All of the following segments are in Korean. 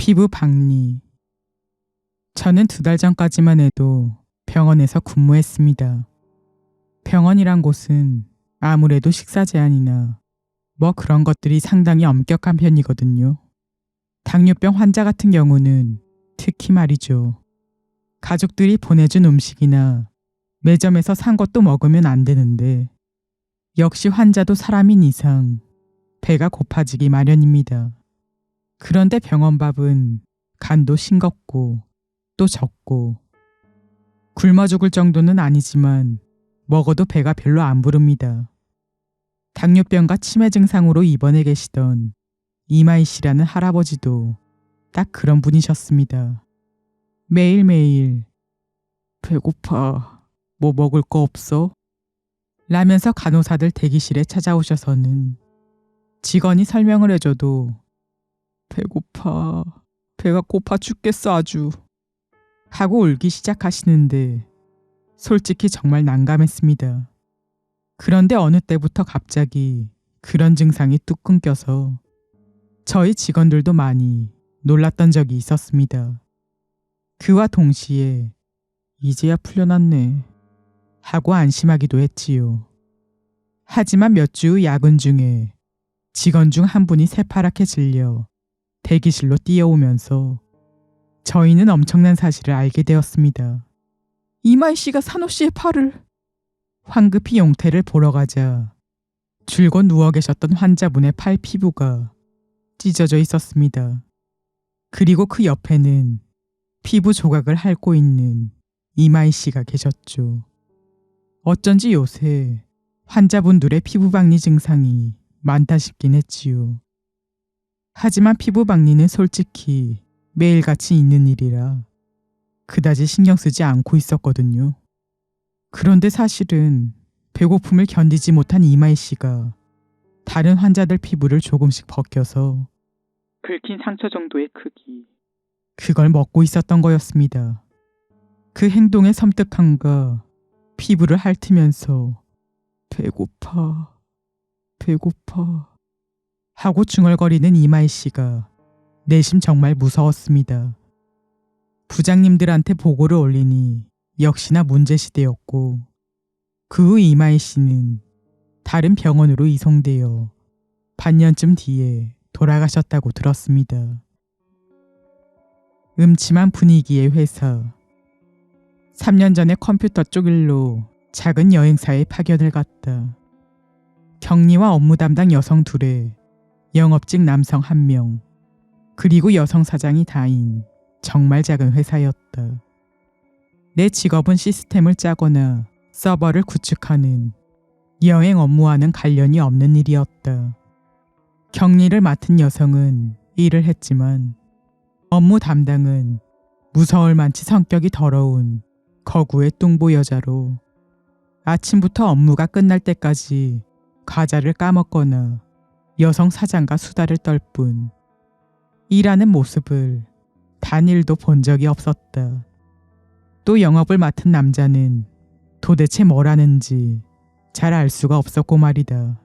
피부 박리. 저는 2달 전까지만 해도 병원에서 근무했습니다. 병원이란 곳은 아무래도 식사 제한이나 뭐 그런 것들이 상당히 엄격한 편이거든요. 당뇨병 환자 같은 경우는 특히 말이죠. 가족들이 보내준 음식이나 매점에서 산 것도 먹으면 안 되는데 역시 환자도 사람인 이상 배가 고파지기 마련입니다. 그런데 병원 밥은 간도 싱겁고 또 적고 굶어 죽을 정도는 아니지만 먹어도 배가 별로 안 부릅니다. 당뇨병과 치매 증상으로 입원해 계시던 이마희 씨라는 할아버지도 딱 그런 분이셨습니다. 매일매일 배고파, 뭐 먹을 거 없어? 라면서 간호사들 대기실에 찾아오셔서는 직원이 설명을 해줘도 배고파, 배가 고파 죽겠어 아주 하고 울기 시작하시는데 솔직히 정말 난감했습니다. 그런데 어느 때부터 갑자기 그런 증상이 뚝 끊겨서 저희 직원들도 많이 놀랐던 적이 있었습니다. 그와 동시에 이제야 풀려났네 하고 안심하기도 했지요. 하지만 몇 주 후 야근 중에 직원 중 한 분이 새파랗게 질려 대기실로 뛰어오면서 저희는 엄청난 사실을 알게 되었습니다. 이마희 씨가 산호 씨의 팔을 황급히 용태를 보러 가자 줄곧 누워 계셨던 환자분의 팔 피부가 찢어져 있었습니다. 그리고 그 옆에는 피부 조각을 핥고 있는 이마희 씨가 계셨죠. 어쩐지 요새 환자분들의 피부 박리 증상이 많다 싶긴 했지요. 하지만 피부 박리는 솔직히 매일같이 있는 일이라 그다지 신경 쓰지 않고 있었거든요. 그런데 사실은 배고픔을 견디지 못한 이마희 씨가 다른 환자들 피부를 조금씩 벗겨서 긁힌 상처 정도의 크기, 그걸 먹고 있었던 거였습니다. 그 행동의 섬뜩함과 피부를 핥으면서 배고파, 배고파 하고 중얼거리는 이마희 씨가 내심 정말 무서웠습니다. 부장님들한테 보고를 올리니 역시나 문제시되었고 그 후 이마희 씨는 다른 병원으로 이송되어 반년쯤 뒤에 돌아가셨다고 들었습니다. 음침한 분위기의 회사. 3년 전에 컴퓨터 쪽 일로 작은 여행사에 파견을 갔다. 격리와 업무 담당 여성 2에 영업직 남성 1명, 그리고 여성 사장이 다인 정말 작은 회사였다. 내 직업은 시스템을 짜거나 서버를 구축하는 여행 업무와는 관련이 없는 일이었다. 격리를 맡은 여성은 일을 했지만 업무 담당은 무서울 만치 성격이 더러운 거구의 뚱보 여자로 아침부터 업무가 끝날 때까지 과자를 까먹거나 여성 사장과 수다를 떨 뿐 일하는 모습을 단 1도 본 적이 없었다. 또 영업을 맡은 남자는 도대체 뭘 하는지 잘 알 수가 없었고 말이다.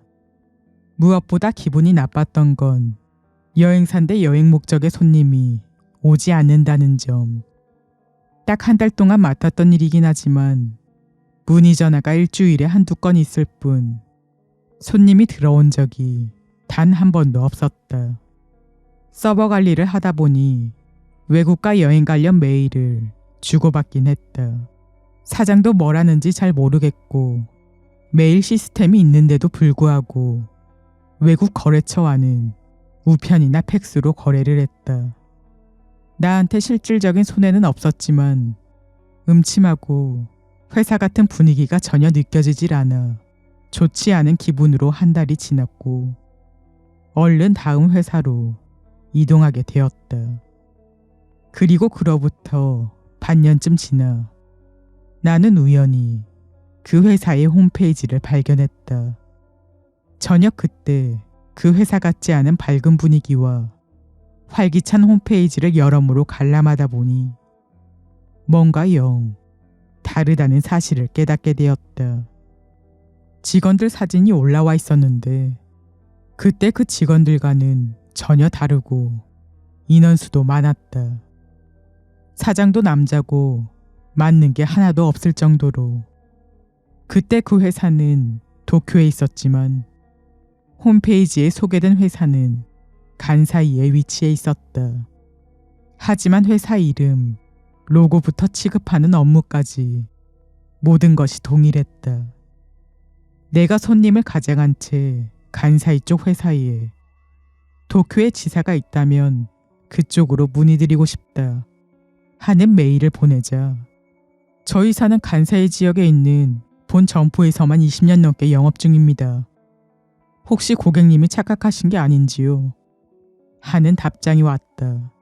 무엇보다 기분이 나빴던 건 여행사인데 여행 목적의 손님이 오지 않는다는 점. 딱 1달 동안 맡았던 일이긴 하지만 문의 전화가 일주일에 1~2건 있을 뿐 손님이 들어온 적이 단 한 번도 없었다. 서버 관리를 하다 보니 외국과 여행 관련 메일을 주고받긴 했다. 사장도 뭘 하는지 잘 모르겠고 메일 시스템이 있는데도 불구하고 외국 거래처와는 우편이나 팩스로 거래를 했다. 나한테 실질적인 손해는 없었지만 음침하고 회사 같은 분위기가 전혀 느껴지질 않아 좋지 않은 기분으로 1달이 지났고 얼른 다음 회사로 이동하게 되었다. 그리고 그로부터 반년쯤 지나 나는 우연히 그 회사의 홈페이지를 발견했다. 전혀 그때 그 회사 같지 않은 밝은 분위기와 활기찬 홈페이지를 여러모로 관람하다 보니 뭔가 영 다르다는 사실을 깨닫게 되었다. 직원들 사진이 올라와 있었는데 그때 그 직원들과는 전혀 다르고 인원수도 많았다. 사장도 남자고 맞는 게 하나도 없을 정도로. 그때 그 회사는 도쿄에 있었지만 홈페이지에 소개된 회사는 간사이에 위치해 있었다. 하지만 회사 이름, 로고부터 취급하는 업무까지 모든 것이 동일했다. 내가 손님을 가져간 채 간사이 쪽 회사에 도쿄에 지사가 있다면 그쪽으로 문의드리고 싶다 하는 메일을 보내자 저희 사는 간사이 지역에 있는 본 점포에서만 20년 넘게 영업 중입니다. 혹시 고객님이 착각하신 게 아닌지요? 하는 답장이 왔다.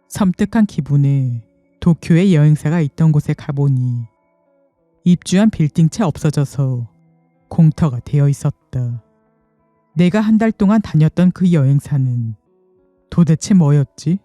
섬뜩한 기분에 도쿄에 여행사가 있던 곳에 가보니 입주한 빌딩 채 없어져서 공터가 되어 있었다. 내가 한 달 동안 다녔던 그 여행사는 도대체 뭐였지?